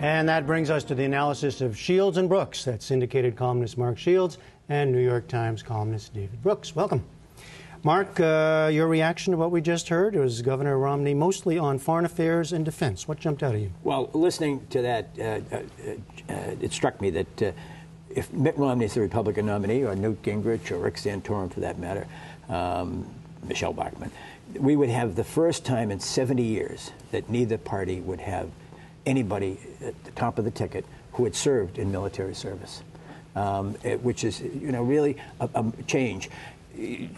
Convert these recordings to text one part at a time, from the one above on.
And that brings us to the analysis of Shields and Brooks. That's syndicated columnist Mark Shields and New York Times columnist David Brooks. Welcome. Mark, your reaction to what we just heard was Governor Romney mostly on foreign affairs and defense. What jumped out at you? Well, listening to that, it struck me that if Mitt Romney is the Republican nominee, or Newt Gingrich, or Rick Santorum for that matter, Michelle Bachmann, we would have the first time in 70 years that neither party would have anybody at the top of the ticket who had served in military service, which is, really a change.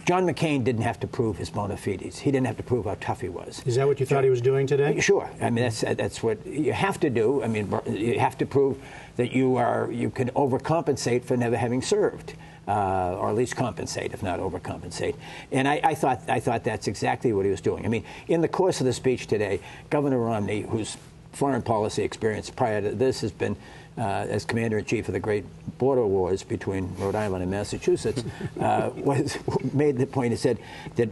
John McCain didn't have to prove his bona fides. He didn't have to prove how tough he was. Is that what you thought he was doing today? Sure. I mean, that's what you have to do. I mean, you have to prove that you can overcompensate for never having served, or at least compensate, if not overcompensate. And I thought that's exactly what he was doing. I mean, in the course of the speech today, Governor Romney, whose foreign policy experience prior to this has been as commander-in-chief of the great border wars between Rhode Island and Massachusetts, made the point. He said that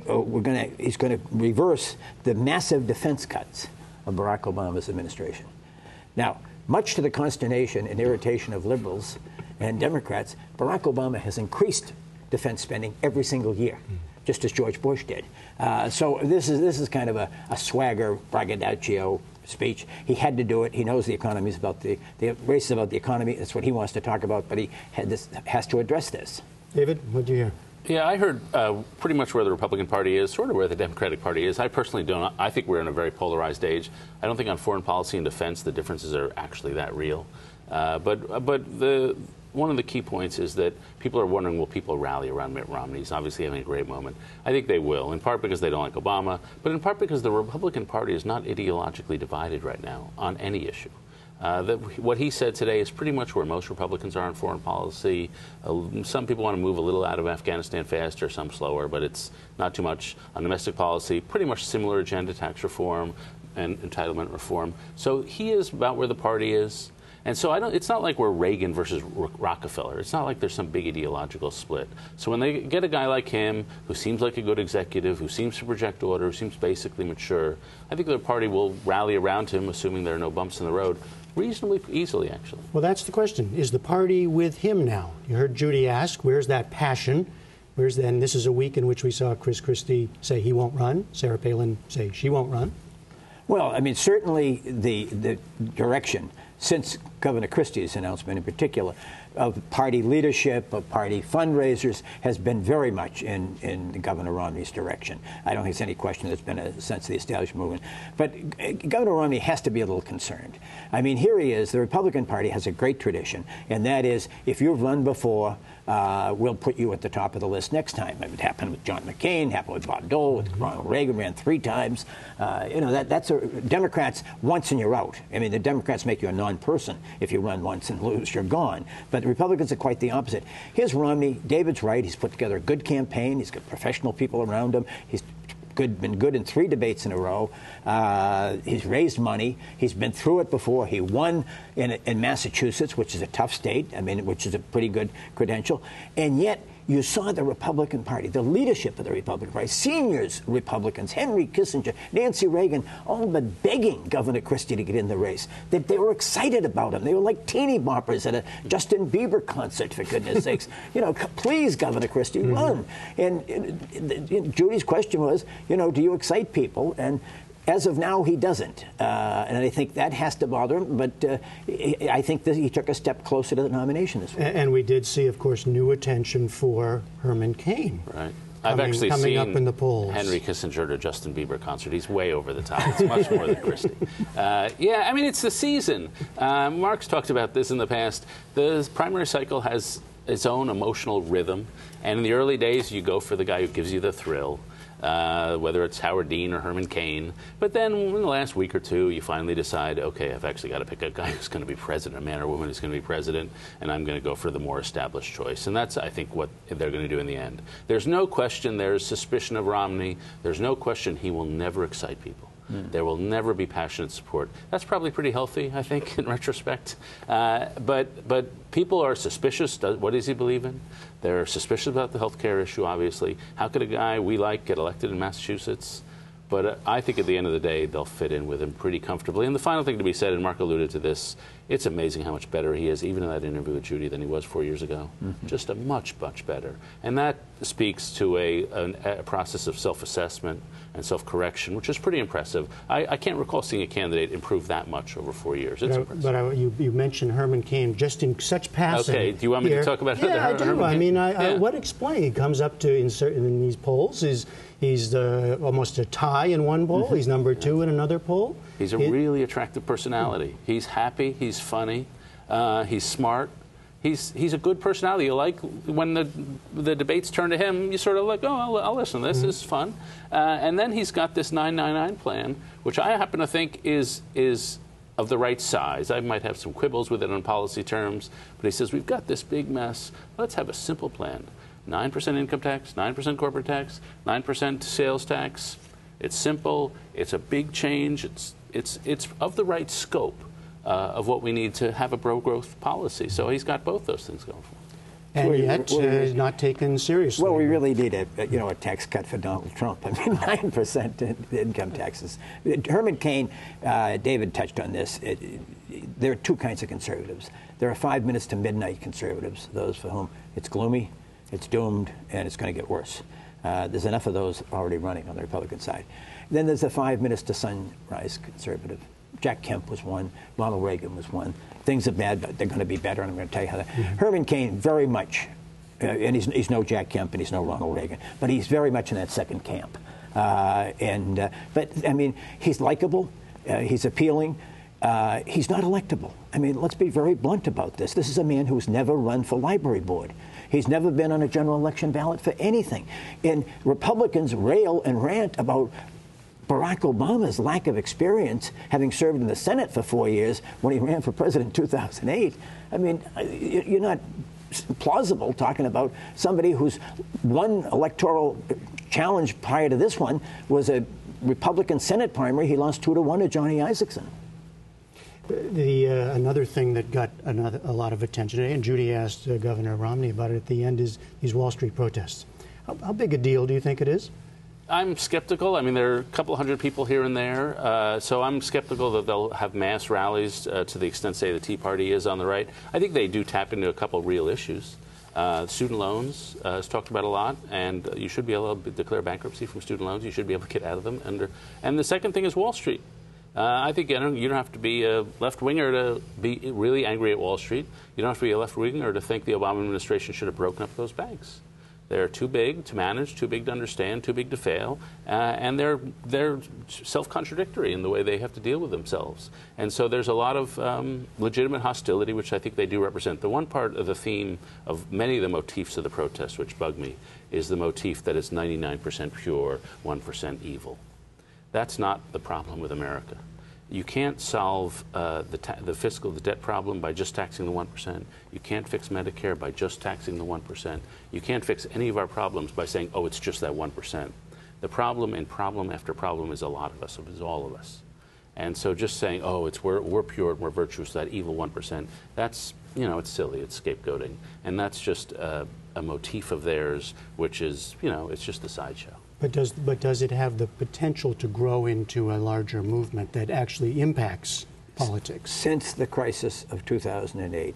he's going to reverse the massive defense cuts of Barack Obama's administration. Now, much to the consternation and irritation of liberals and Democrats, Barack Obama has increased defense spending every single year, just as George Bush did. So this is kind of a swagger, braggadocio speech. He had to do it. He knows the economy is about the race is about the economy. That's what he wants to talk about. But he has to address this. David, what did you hear? Yeah, I heard pretty much where the Republican Party is, sort of where the Democratic Party is. I personally don't. I think we're in a very polarized age. I don't think on foreign policy and defense the differences are actually that real. But one of the key points is that people are wondering, will people rally around Mitt Romney? He's obviously having a great moment. I think they will, in part because they don't like Obama, but in part because the Republican Party is not ideologically divided right now on any issue. What he said today is pretty much where most Republicans are on foreign policy. Some people want to move a little out of Afghanistan faster, some slower, but it's not too much. On domestic policy, pretty much similar agenda, tax reform and entitlement reform. So he is about where the party is. And so it's not like we're Reagan versus Rockefeller. It's not like there's some big ideological split. So when they get a guy like him, who seems like a good executive, who seems to project order, who seems basically mature, I think the party will rally around him, assuming there are no bumps in the road, reasonably easily, actually. Well, that's the question. Is the party with him now? You heard Judy ask, where's that passion? And this is a week in which we saw Chris Christie say he won't run, Sarah Palin say she won't run. Well, I mean, certainly the direction, since Governor Christie's announcement in particular, of party leadership, of party fundraisers, has been very much in Governor Romney's direction. I don't think there's any question there's been a sense of the establishment movement. But Governor Romney has to be a little concerned. I mean, here he is. The Republican Party has a great tradition, and that is, if you've run before, we'll put you at the top of the list next time. It happened with John McCain, happened with Bob Dole, with Ronald Reagan, ran 3 times. That's Democrats, once and you're out. I mean, the Democrats make you a non-person. If you run once and lose, you're gone. But the Republicans are quite the opposite. Here's Romney. David's right. He's put together a good campaign. He's got professional people around him. He's been good in 3 debates in a row. He's raised money. He's been through it before. He won in Massachusetts, which is a tough state, which is a pretty good credential. And yet, you saw the Republican Party, the leadership of the Republican Party, seniors Republicans, Henry Kissinger, Nancy Reagan, all but begging Governor Christie to get in the race. They were excited about him. They were like teeny boppers at a Justin Bieber concert, for goodness sakes. Please, Governor Christie, run. And Judy's question was, do you excite people? And as of now, he doesn't. And I think that has to bother him. But I think that he took a step closer to the nomination this week. And we did see, of course, new attention for Herman Cain. Right. I've actually coming seen up in the polls. Henry Kissinger at a Justin Bieber concert. He's way over the top. It's much more than Christie. Yeah, I mean, it's the season. Mark's talked about this in the past. The primary cycle has its own emotional rhythm. And in the early days, you go for the guy who gives you the thrill. Whether it's Howard Dean or Herman Cain. But then in the last week or two, you finally decide, okay, I've actually got to pick a guy who's going to be president, a man or woman who's going to be president, and I'm going to go for the more established choice. And that's, I think, what they're going to do in the end. There's no question there's suspicion of Romney. There's no question he will never excite people. There will never be passionate support. That's probably pretty healthy, I think, in retrospect. But people are suspicious. What does he believe in? They're suspicious about the health care issue, obviously. How could a guy we like get elected in Massachusetts? But I think at the end of the day, they'll fit in with him pretty comfortably. And the final thing to be said, and Mark alluded to this, it's amazing how much better he is, even in that interview with Judy, than he was 4 years ago. Just a much, much better. And that speaks to a process of self-assessment and self-correction, which is pretty impressive. I can't recall seeing a candidate improve that much over 4 years. It's impressive. But you mentioned Herman Cain just in such passing. Okay, do you want me to talk about Yeah, I do. Herman I Cain? mean, what explain? He comes up to in these polls. He's almost a tie in one poll. He's number 2 in another poll. He's a really attractive personality. He's happy. He's funny. He's smart. He's a good personality. You like when the debates turn to him, you sort of like, oh, I'll listen to this. This is fun. And then he's got this 999 plan, which I happen to think is of the right size. I might have some quibbles with it on policy terms, but he says, we've got this big mess. Let's have a simple plan. 9% income tax, 9% corporate tax, 9% sales tax. It's simple. It's a big change. It's of the right scope of what we need to have a pro-growth policy. So he's got both those things going for him. And yet, not taken seriously. Well, we really need a tax cut for Donald Trump. I mean, 9% income taxes. Herman Cain, David touched on this. There are two kinds of conservatives. There are 5 minutes to midnight conservatives, those for whom it's gloomy, it's doomed, and it's going to get worse. There's enough of those already running on the Republican side. Then there's the 5 minutes to sunrise conservative. Jack Kemp was one. Ronald Reagan was one. Things are bad, but they're going to be better, and I'm going to tell you how that. Herman Cain, very much, and he's no Jack Kemp and he's no Ronald Reagan, but he's very much in that second camp. But, I mean, he's likable. He's appealing. He's not electable. I mean, let's be very blunt about this. This is a man who's never run for library board. He's never been on a general election ballot for anything. And Republicans rail and rant about Barack Obama's lack of experience, having served in the Senate for 4 years when he ran for president in 2008. I mean, you're not plausible talking about somebody whose one electoral challenge prior to this one was a Republican Senate primary. He lost 2-1 to Johnny Isakson. Another thing that got a lot of attention today, and Judy asked Governor Romney about it at the end, is these Wall Street protests. How big a deal do you think it is? I'm skeptical. I mean, there are a couple hundred people here and there, so I'm skeptical that they'll have mass rallies to the extent, say, the Tea Party is on the right. I think they do tap into a couple real issues. Student loans is talked about a lot, and you should be able to declare bankruptcy from student loans. You should be able to get out of them. And the second thing is Wall Street. I think you don't have to be a left-winger to be really angry at Wall Street. You don't have to be a left-winger to think the Obama administration should have broken up those banks. They're too big to manage, too big to understand, too big to fail, and they're self-contradictory in the way they have to deal with themselves. And so there's a lot of legitimate hostility, which I think they do represent. The one part of the theme of many of the motifs of the protests, which bug me, is the motif that it's 99% pure, 1% evil. That's not the problem with America. You can't solve the debt problem by just taxing the 1%. You can't fix Medicare by just taxing the 1%. You can't fix any of our problems by saying, oh, it's just that 1%. The problem and problem after problem is a lot of us, it's all of us. And so just saying, oh, we're pure, we're virtuous, that evil 1%, that's, it's silly, it's scapegoating. And that's just a motif of theirs, which is, it's just a sideshow. But does it have the potential to grow into a larger movement that actually impacts politics? Since the crisis of 2008,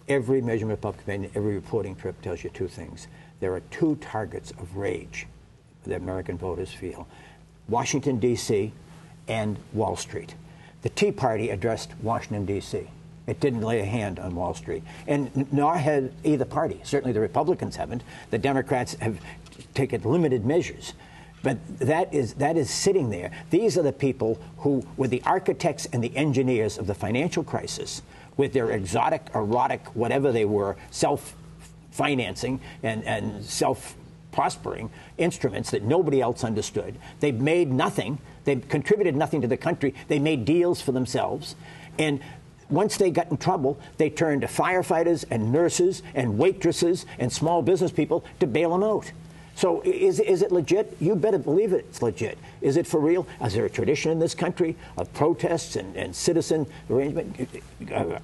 every measurement of public opinion, every reporting trip tells you two things. There are two targets of rage that American voters feel: Washington, D.C. and Wall Street. The Tea Party addressed Washington, D.C. It didn't lay a hand on Wall Street. And nor had either party. Certainly the Republicans haven't. The Democrats have taken limited measures. But that is sitting there. These are the people who were the architects and the engineers of the financial crisis, with their exotic, erotic, whatever they were, self-financing and self-prospering instruments that nobody else understood. They made nothing. They contributed nothing to the country. They made deals for themselves. And once they got in trouble, they turned to firefighters and nurses and waitresses and small business people to bail them out. So is it legit? You better believe it's legit. Is it for real? Is there a tradition in this country of protests and citizen arrangement,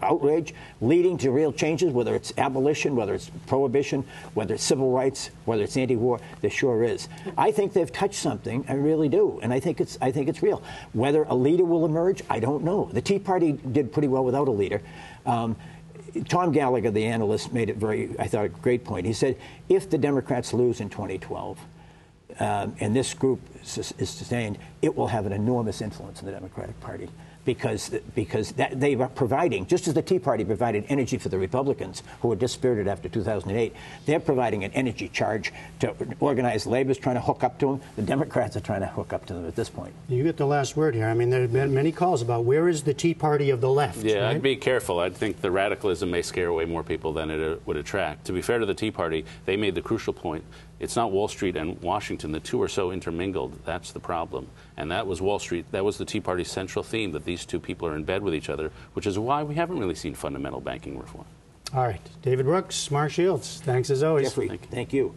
outrage, leading to real changes, whether it's abolition, whether it's prohibition, whether it's civil rights, whether it's anti-war? There sure is. I think they've touched something. I really do. And I think it's real. Whether a leader will emerge, I don't know. The Tea Party did pretty well without a leader. Tom Gallagher, the analyst, made it I thought, a great point. He said, if the Democrats lose in 2012, and this group is sustained, it will have an enormous influence in the Democratic Party. Because they are providing, just as the Tea Party provided energy for the Republicans, who were dispirited after 2008, they're providing an energy charge to organized labor is trying to hook up to them. The Democrats are trying to hook up to them at this point. You get the last word here. I mean, there have been many calls about where is the Tea Party of the left. Yeah, right? I'd be careful. I think the radicalism may scare away more people than it would attract. To be fair to the Tea Party, they made the crucial point. It's not Wall Street and Washington. The two are so intermingled. That's the problem. And that was Wall Street. That was the Tea Party's central theme, that these two people are in bed with each other, which is why we haven't really seen fundamental banking reform. All right. David Brooks, Mark Shields, thanks as always. Jeffrey, thank you.